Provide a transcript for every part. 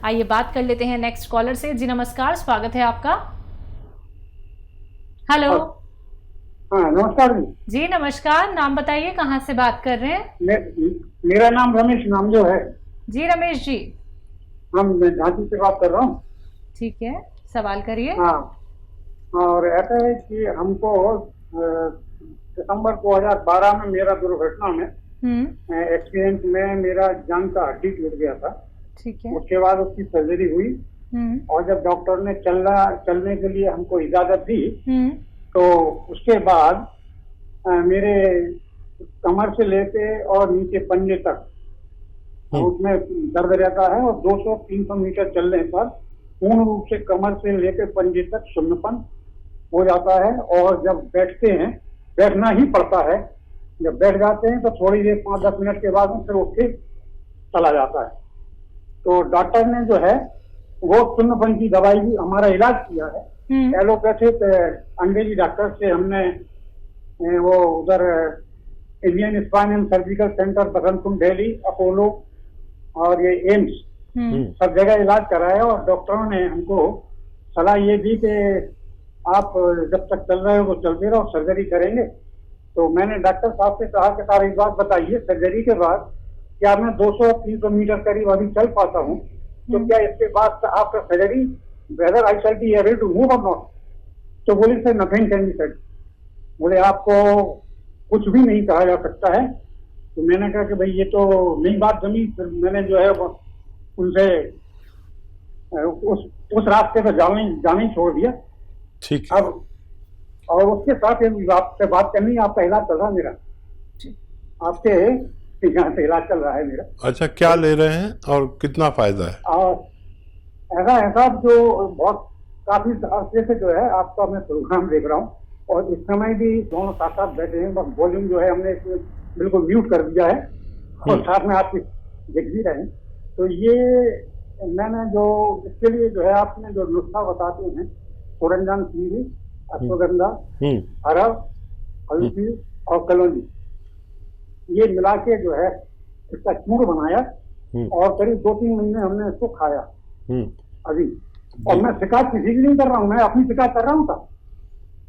आइए बात कर लेते हैं नेक्स्ट कॉलर से। जी नमस्कार, स्वागत है आपका। हेलो। हाँ नमस्कार जी। जी नमस्कार, नाम बताइए, कहाँ से बात कर रहे हैं? मेरा नाम रमेश नाम जो है। जी रमेश जी। मैं झांसी से बात कर रहा हूँ। ठीक है, सवाल करिए। हाँ, और ऐसा है कि हमको दिसंबर 2012 में मेरा दुर्घटना में एक्सीडेंट में मेरा जांघ का हड्डी टूट गया था। ठीक है। उसके बाद उसकी सर्जरी हुई और जब डॉक्टर ने चलने के लिए हमको इजाजत दी तो उसके बाद मेरे कमर से लेके और नीचे पंजे तक उसमें दर्द रहता है और 200-300 मीटर चलने पर पूर्ण रूप से कमर से लेकर पंजे तक शून्यपन हो जाता है। और जब बैठते हैं, बैठना ही पड़ता है, जब बैठ जाते हैं तो थोड़ी देर 5-10 मिनट के बाद फिर उठ के चला जाता है। तो डॉक्टर ने जो है वो शून्यपन की दवाई भी हमारा इलाज किया है। एलोपैथिक अंग्रेजी डॉक्टर से हमने वो उधर Indian spine and surgical centre Basantkund Delhi, Apollo और ये एम्स सब जगह इलाज कराया और डॉक्टरों ने हमको सलाह ये दी कि आप जब तक चल रहे हो तो चलते रहो, सर्जरी करेंगे। तो मैंने डॉक्टर साहब से कहा कि सारी बात बताइए, सर्जरी के बाद क्या मैं 200-300 मीटर करीब अभी चल पाता हूँ, तो क्या इसके बाद after surgery whether I shall be able to move और नॉट? तो बोले sir nothing can be said, बोले आपको कुछ भी नहीं कहा जा सकता है। तो मैंने कहा कि भाई ये तो नई बात जमी। फिर मैंने जो है उनसे उस रास्ते पर जाना ही छोड़ दिया। ठीक अब और उसके साथ आपसे बात करनी, आपका इलाज चल रहा है मेरा, आपके यहाँ से इलाज चल रहा है मेरा। अच्छा, क्या ले रहे हैं और कितना फायदा है? और ऐसा है साहब, जो बहुत काफी अर्से से जो है आपका मैं प्रोग्राम देख रहा हूँ और इस समय भी दोनों साथ साथ बैठे हैं, बस वॉल्यूम जो है हमने इसमें बिल्कुल म्यूट कर दिया है और साथ में आपकी देख भी रहे हैं। तो ये मैंने जो इसके लिए जो है आपने जो नुस्खा बताते हैं, सोरंजान सीरी, अश्वगंधा, अरब, हल्दी और कलौंजी, ये मिला के जो है इसका चूर्ण बनाया और करीब 2-3 महीने हमने इसको खाया अभी। और मैं शिकायत किसी की नहीं कर रहा हूँ, मैं अपनी शिकायत कर रहा हूँ साहब।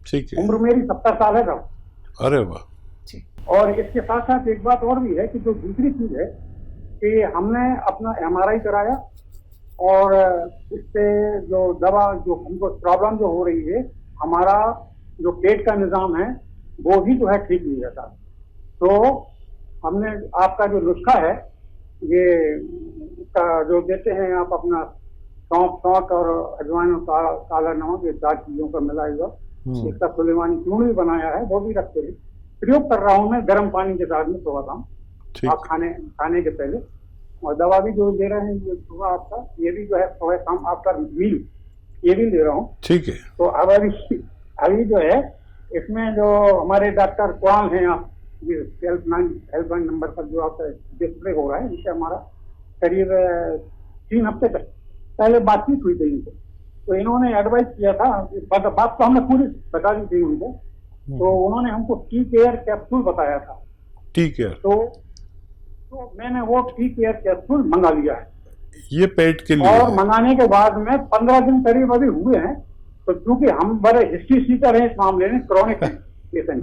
ठीक है। उम्र मेरी 70 साल है साहब। अरे वाह। और इसके साथ साथ एक बात और भी है कि जो दूसरी चीज है कि हमने अपना MRI कराया और इससे जो दवा जो हमको प्रॉब्लम जो हो रही है, हमारा जो पेट का निजाम है वो भी जो है ठीक नहीं रहता। तो हमने आपका जो नुस्खा है ये जो देते हैं आप अपना सौंठ और अजवाइन और काला नमक, ये 4 चीजों का मिला हुआ इसका सुलेमानी चूर्ण भी बनाया है, वो भी रखते हैं। प्रयोग कर रहा हूँ मैं गर्म पानी के साथ में सुबह शाम आप खाने के पहले। और दवा भी जो दे रहे हैं ये सुबह आपका, ये भी जो है सुबह शाम आफ्टर मील ये भी ले रहा हूँ। ठीक है। तो अब अभी जो है इसमें जो हमारे डॉक्टर कुणाल हैं, आप हेल्पलाइन नंबर पर जो आपका डिस्प्ले हो रहा है, इनसे हमारा करीब 3 हफ्ते तक पहले बातचीत हुई थी इनसे। तो इन्होंने एडवाइस किया था, बात तो हमने पूरी बता दी थी उनको। तो उन्होंने हमको टी केयर कैप्सूल बताया था। टी केयर तो मैंने वो टी केयर कैप्सूल मंगा लिया है, ये पेट के लिए। और मंगाने के बाद में 15 दिन करीब अभी हुए हैं। तो क्योंकि हम बड़े हिस्ट्री सीकर हैं इस मामले में, क्रॉनिक पेशेंट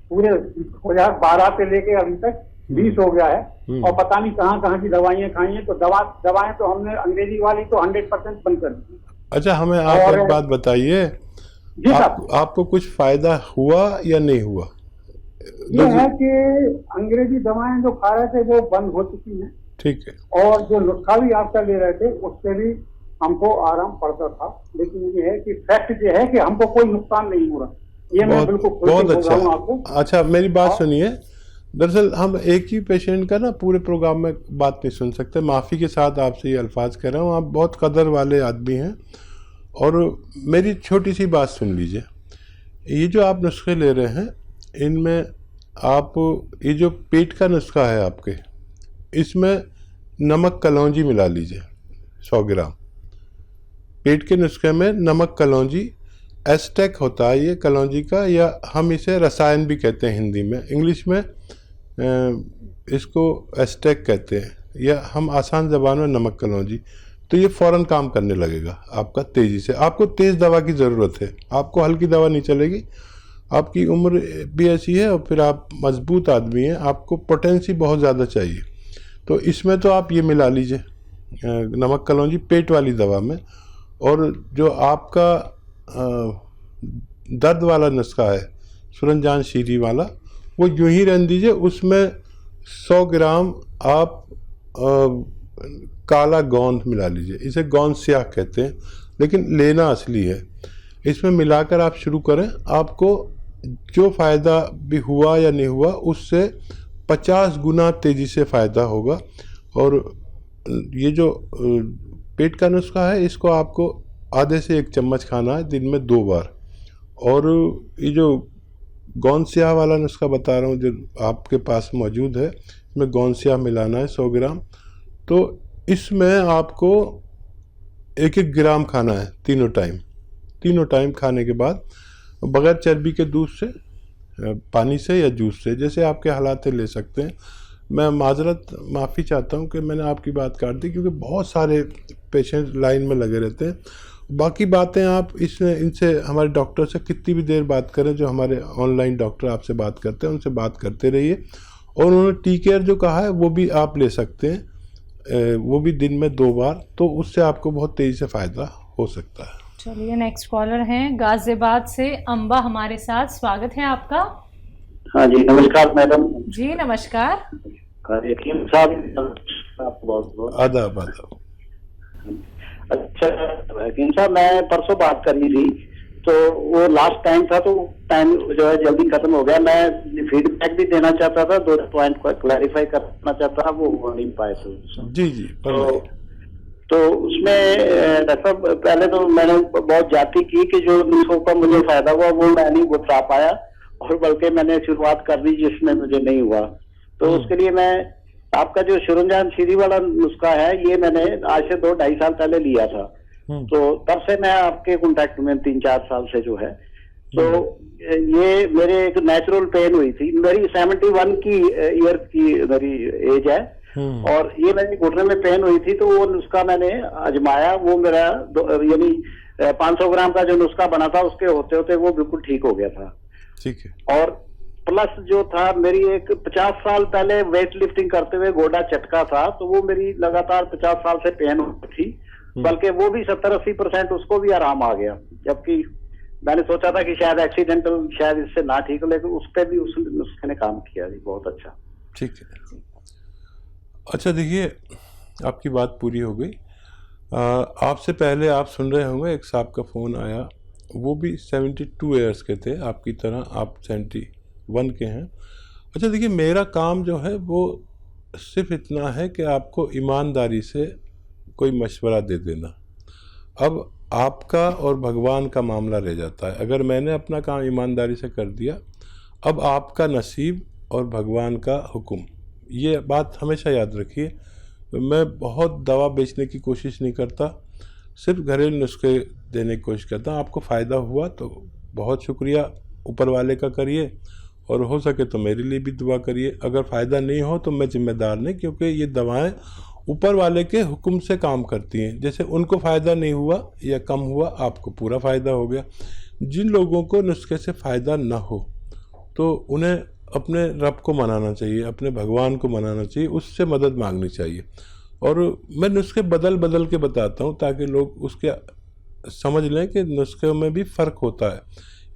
पूरे 2012 से लेके अभी तक 20 हो गया है और पता नहीं कहाँ की दवाइयाँ खाई हैं। तो दवाएं तो हमने अंग्रेजी वाली तो 100% बंद कर दी। अच्छा, हमें आप एक बात बताइए, आपको कुछ फायदा हुआ या नहीं हुआ? ये है कि अंग्रेजी दवाएं जो खा रहे थे वो बंद हो चुकी हैं। ठीक है। और जो नुस्खा भी आपका ले रहे थे उससे भी हमको आराम पड़ता था। लेकिन ये है कि फैक्ट ये है कि हमको कोई नुकसान नहीं हो रहा। ये मैं बिल्कुल बहुत अच्छा। आपको। अच्छा, मेरी बात सुनिए। दरअसल हम एक ही पेशेंट का ना पूरे प्रोग्राम में बात नहीं सुन सकते, माफ़ी के साथ आपसे ये अल्फाज कह रहा हूँ। आप बहुत कदर वाले आदमी हैं और मेरी छोटी सी बात सुन लीजिए। ये जो आप नुस्खे ले रहे हैं, इनमें आप ये जो पेट का नुस्खा है आपके, इसमें नमक कलौंजी मिला लीजिए 100 ग्राम। पेट के नुस्खे में नमक कलौंजी, एस्टेक होता है ये कलौंजी का, या हम इसे रसायन भी कहते हैं हिंदी में, इंग्लिश में इसको एस्टेक कहते हैं, या हम आसान ज़बान में नमक कलौंजी। तो ये फ़ौरन काम करने लगेगा आपका तेज़ी से। आपको तेज़ दवा की ज़रूरत है, आपको हल्की दवा नहीं चलेगी। आपकी उम्र भी ऐसी है और फिर आप मजबूत आदमी हैं, आपको पोटेंसी बहुत ज़्यादा चाहिए। तो इसमें तो आप ये मिला लीजिए नमक कलौंजी पेट वाली दवा में। और जो आपका दर्द वाला नुस्खा है सूरजजान शीरी वाला, वो यूं ही रहने दीजिए। उसमें 100 ग्राम आप काला गोंद मिला लीजिए। इसे गोंद स्याह कहते हैं, लेकिन लेना असली है। इसमें मिलाकर आप शुरू करें, आपको जो फ़ायदा भी हुआ या नहीं हुआ उससे 50 गुना तेज़ी से फ़ायदा होगा। और ये जो पेट का नुस्खा है, इसको आपको आधे से 1 चम्मच खाना है दिन में 2 बार। और ये जो गोंद स्याह वाला नुस्खा बता रहा हूँ जो आपके पास मौजूद है, इसमें गोंद स्याह मिलाना है 100 ग्राम। तो इसमें आपको 1-1 ग्राम खाना है तीनों टाइम खाने के बाद, बगैर चर्बी के दूध से, पानी से या जूस से, जैसे आपके हालात ले सकते हैं। मैं माफ़ी चाहता हूँ कि मैंने आपकी बात काट दी, क्योंकि बहुत सारे पेशेंट लाइन में लगे रहते हैं। बाकी बातें आप इनसे हमारे डॉक्टर से कितनी भी देर बात करें, जो हमारे ऑनलाइन डॉक्टर आपसे बात करते हैं उनसे बात करते रहिए। और उन्होंने टी केयर जो कहा है वो भी आप ले सकते हैं, वो भी दिन में 2 बार, तो उससे आपको बहुत तेज़ी से फ़ायदा हो सकता है। चलिए नेक्स्ट कॉलर हैं गाजियाबाद से अम्बा हमारे साथ, स्वागत है आपका। हाँ जी नमस्कार मैडम। जी नमस्कार। हकीम साहब आपको बहुत बहुत आदाब। अच्छा हकीम साहब, मैं परसों बात करनी थी, तो वो लास्ट टाइम था, तो टाइम जो है जल्दी खत्म हो गया। मैं फीडबैक भी देना चाहता था, 2 पॉइंट को क्लैरिफाई करना चाहता था, वो हो नहीं पाए थे। जी तो उसमें डॉक्टर पहले तो मैंने बहुत जाती की कि जो नुस्खों का मुझे फायदा हुआ वो मैं नहीं बता पाया, और बल्कि मैंने शुरुआत कर दी जिसमें मुझे नहीं हुआ। तो उसके लिए मैं आपका जो सूरजजान शीरी वाला नुस्खा है, ये मैंने आज से 2-2.5 साल पहले लिया था। तो तब से मैं आपके कांटेक्ट में 3-4 साल से जो है, तो ये मेरे एक नेचुरल पेन हुई थी। मेरी 71 की ईयर की मेरी एज है, और ये मेरे घुटने में पेन हुई थी, तो वो नुस्खा मैंने आजमाया। वो मेरा यानी 500 ग्राम का जो नुस्खा बना था, उसके होते होते वो बिल्कुल ठीक हो गया था। ठीक है। और प्लस जो था, मेरी एक 50 साल पहले वेट लिफ्टिंग करते हुए गोडा चटका था, तो वो मेरी लगातार 50 साल से पेन होती थी, बल्कि वो भी 70-80% उसको भी आराम आ गया। जबकि मैंने सोचा था कि शायद एक्सीडेंटल, शायद इससे ना ठीक हो, लेकिन उस पर भी उस नुस्खे ने काम किया जी, बहुत अच्छा। ठीक है। अच्छा देखिए, आपकी बात पूरी हो गई। आपसे पहले आप सुन रहे होंगे, एक साहब का फ़ोन आया, वो भी 72 ईयर्स के थे, आपकी तरह आप 71 के हैं। अच्छा देखिए, मेरा काम जो है वो सिर्फ इतना है कि आपको ईमानदारी से कोई मशवरा दे देना। अब आपका और भगवान का मामला रह जाता है। अगर मैंने अपना काम ईमानदारी से कर दिया, अब आपका नसीब और भगवान का हुक्म, ये बात हमेशा याद रखिए। मैं बहुत दवा बेचने की कोशिश नहीं करता, सिर्फ घरेलू नुस्खे देने की कोशिश करता हूँ। आपको फ़ायदा हुआ तो बहुत शुक्रिया, ऊपर वाले का करिए, और हो सके तो मेरे लिए भी दुआ करिए। अगर फ़ायदा नहीं हो तो मैं जिम्मेदार नहीं, क्योंकि ये दवाएं ऊपर वाले के हुक्म से काम करती हैं। जैसे उनको फ़ायदा नहीं हुआ या कम हुआ, आपको पूरा फ़ायदा हो गया। जिन लोगों को नुस्खे से फ़ायदा ना हो, तो उन्हें अपने रब को मनाना चाहिए, अपने भगवान को मनाना चाहिए, उससे मदद मांगनी चाहिए। और मैं नुस्खे बदल के बताता हूँ, ताकि लोग उसके समझ लें कि नुस्खे में भी फ़र्क होता है।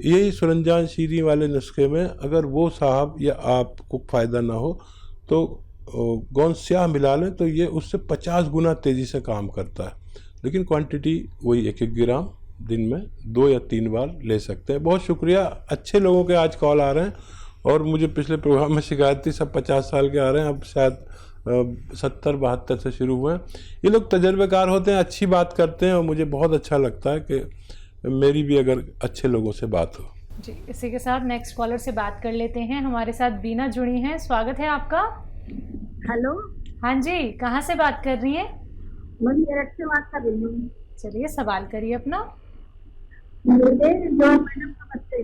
यही सूरजजान शीरी वाले नुस्खे में अगर वो साहब या आपको फ़ायदा ना हो, तो गोंद स्याह मिला लें, तो ये उससे 50 गुना तेज़ी से काम करता है। लेकिन क्वांटिटी वही 1-1 ग्राम दिन में 2 या 3 बार ले सकते हैं। बहुत शुक्रिया। अच्छे लोगों के आज कॉल आ रहे हैं, और मुझे पिछले प्रोग्राम में शिकायत थी सब 50 साल के आ रहे हैं, अब शायद 70-72 से शुरू हुए हैं। ये लोग तजर्बेकार होते हैं, अच्छी बात करते हैं, और मुझे बहुत अच्छा लगता है कि मेरी भी अगर अच्छे लोगों से बात हो। जी, इसी के साथ नेक्स्ट कॉलर से बात कर लेते हैं। हमारे साथ बीना जुड़ी हैं, स्वागत है आपका। हेलो। हाँ जी, कहाँ से बात कर रही हैं? मैं मेरठ से बात कर रही हूँ। चलिए सवाल करिए अपना। मेरे जो मैडम नमस्ते।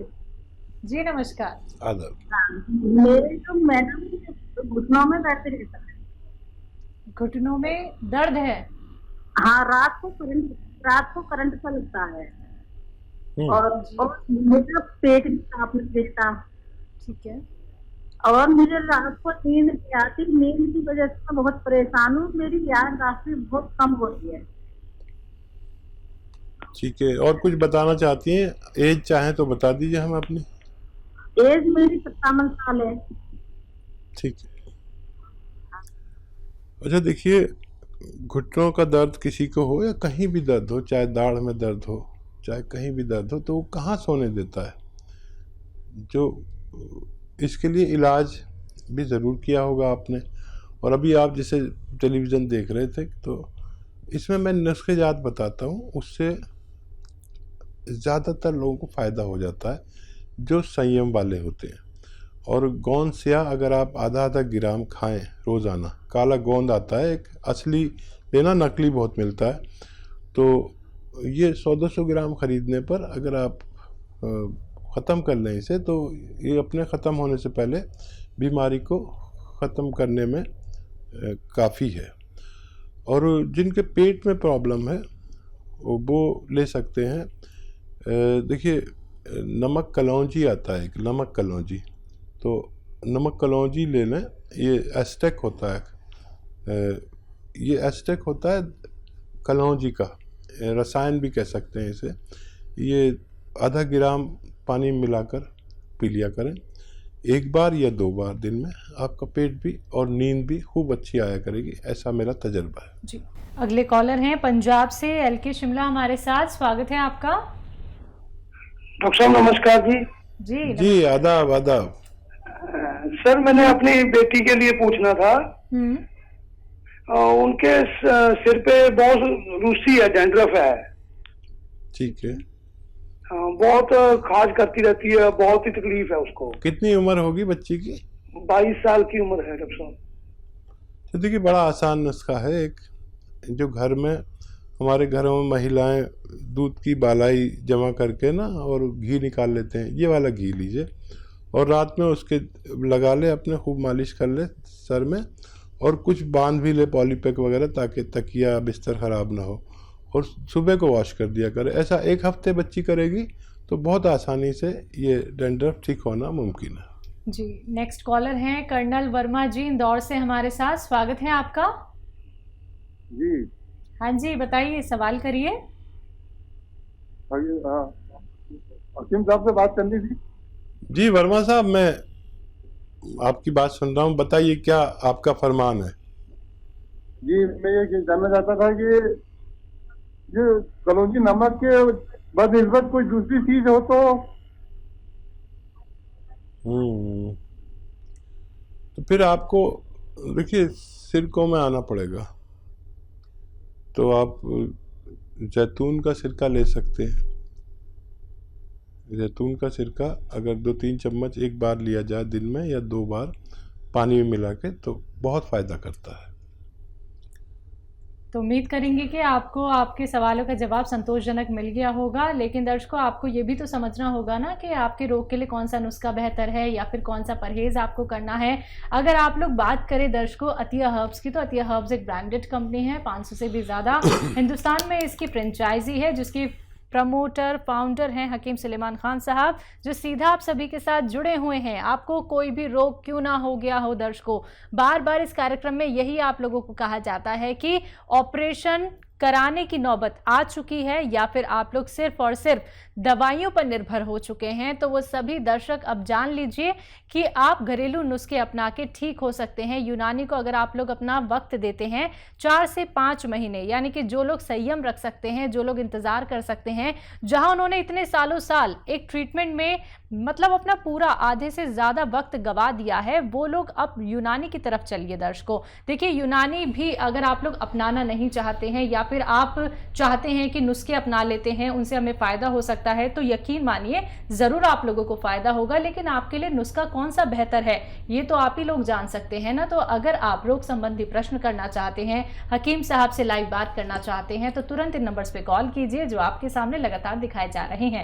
जी नमस्कार। आदाब। मेरे जो मैडम घुटनों में दर्द रहता है। घुटनों में दर्द है? हाँ, रात को करंट चलता है हम्म। और मेरा पेट भी साफ नहीं देता ठीक है। और मुझे रात को नींद नहीं आती। नींद की वजह से मैं बहुत परेशान हूँ। मेरी याददाश्त बहुत कम होती है। ठीक है, और कुछ बताना चाहती हैं? एज चाहें तो बता दीजिए हम अपनी। एज मेरी 57 साल है। ठीक है। अच्छा देखिए, घुटनों का दर्द किसी को हो या कहीं भी दर्द हो, चाहे दाढ़ में दर्द हो, चाहे कहीं भी दर्द हो, तो वो कहाँ सोने देता है? जो इसके लिए इलाज भी ज़रूर किया होगा आपने। और अभी आप जैसे टेलीविज़न देख रहे थे, तो इसमें मैं नुस्खेजात बताता हूँ, उससे ज़्यादातर लोगों को फ़ायदा हो जाता है जो संयम वाले होते हैं। और गोंद स्या अगर आप आधा आधा ग्राम खाएं रोज़ाना, काला गोंद आता है एक, असली लेना, नकली बहुत मिलता है, तो ये 100-200 ग्राम ख़रीदने पर अगर आप ख़त्म कर लें इसे, तो ये अपने ख़त्म होने से पहले बीमारी को ख़त्म करने में काफ़ी है। और जिनके पेट में प्रॉब्लम है वो ले सकते हैं। देखिए, नमक कलौंजी आता है, एक नमक कलौंजी, तो नमक कलौंजी ले लें। ये एस्टेक होता है, ये एस्टेक होता है कलौंजी का, रसायन भी कह सकते हैं इसे। ये आधा ग्राम पानी मिलाकर पी लिया करें, 1 बार या 2 बार दिन में। आपका पेट भी और नींद भी खूब अच्छी आया करेगी, ऐसा मेरा तजर्बा है जी। अगले कॉलर हैं पंजाब से LK शिमला हमारे साथ। स्वागत है आपका। डॉक्टर साहब नमस्कार जी। जी, आदाब आदाब। सर, मैंने अपनी बेटी के लिए पूछना था। उनके सिर पे बहुत रूसी है, डैंड्रफ है। ठीक है। बहुत खाज करती रहती है, बहुत ही तकलीफ है उसको। कितनी उम्र होगी बच्ची की? 22 साल की उम्र है डॉक्टर साहब। तो देखिए, बड़ा आसान नुस्खा है एक, जो घर में, हमारे घरों में महिलाएं दूध की बालाई जमा करके ना और घी निकाल लेते हैं, ये वाला घी लीजिए और रात में उसके लगा ले, अपने खूब मालिश कर ले सर में, और कुछ बांध भी ले पॉलीपैक वगैरह, ताकि तकिया बिस्तर ख़राब ना हो, और सुबह को वॉश कर दिया करे। ऐसा 1 हफ्ते बच्ची करेगी तो बहुत आसानी से ये डैंड्रफ ठीक होना मुमकिन है। जी। नेक्स्ट कॉलर हैं कर्नल वर्मा जी, इंदौर से हमारे साथ। स्वागत है आपका। जी हाँ जी, बताइए, सवाल करिए। हकीम साहब से बात करनी थी। जी वर्मा साहब, मैं आपकी बात सुन रहा हूँ, बताइए क्या आपका फरमान है? जी, मैं ये जानना चाहता था कि ये कलौंजी नमक के बदनिस्बत कोई दूसरी चीज हो तो फिर आपको देखिए सिरकों में आना पड़ेगा। तो आप जैतून का सिरका ले सकते हैं। जैतून का सिरका अगर 2-3 चम्मच एक बार लिया जाए दिन में, या 2 बार पानी में मिला के, तो बहुत फ़ायदा करता है। तो उम्मीद करेंगे कि आपको आपके सवालों का जवाब संतोषजनक मिल गया होगा। लेकिन दर्शकों, आपको ये भी तो समझना होगा ना कि आपके रोग के लिए कौन सा नुस्खा बेहतर है या फिर कौन सा परहेज आपको करना है। अगर आप लोग बात करें दर्शकों अतिया हर्ब्स की, तो अतिया हर्ब्स एक ब्रांडेड कंपनी है। 500 से भी ज़्यादा हिंदुस्तान में इसकी फ्रेंचाइजी है, जिसकी प्रमोटर फाउंडर हैं हकीम सुलेमान खान साहब, जो सीधा आप सभी के साथ जुड़े हुए हैं। आपको कोई भी रोग क्यों ना हो गया हो दर्शकों, बार बार इस कार्यक्रम में यही आप लोगों को कहा जाता है कि ऑपरेशन कराने की नौबत आ चुकी है या फिर आप लोग सिर्फ और सिर्फ दवाइयों पर निर्भर हो चुके हैं, तो वो सभी दर्शक अब जान लीजिए कि आप घरेलू नुस्खे अपना के ठीक हो सकते हैं। यूनानी को अगर आप लोग अपना वक्त देते हैं 4 से 5 महीने, यानी कि जो लोग संयम रख सकते हैं, जो लोग इंतजार कर सकते हैं, जहां उन्होंने इतने सालों साल एक ट्रीटमेंट में मतलब अपना पूरा आधे से ज्यादा वक्त गवा दिया है, वो लोग अब यूनानी की तरफ चलिए दर्शकों। देखिए, यूनानी भी अगर आप लोग अपनाना नहीं चाहते हैं या फिर आप चाहते हैं कि नुस्खे अपना लेते हैं, उनसे हमें फायदा हो सकता है, तो यकीन मानिए जरूर आप लोगों को फायदा होगा। लेकिन आपके लिए नुस्खा कौन सा बेहतर है ये तो आप ही लोग जान सकते हैं ना। तो अगर आप रोग संबंधी प्रश्न करना चाहते हैं, हकीम साहब से लाइव बात करना चाहते हैं, तो तुरंत इन नंबर्स पे कॉल कीजिए जो आपके सामने लगातार दिखाए जा रहे हैं।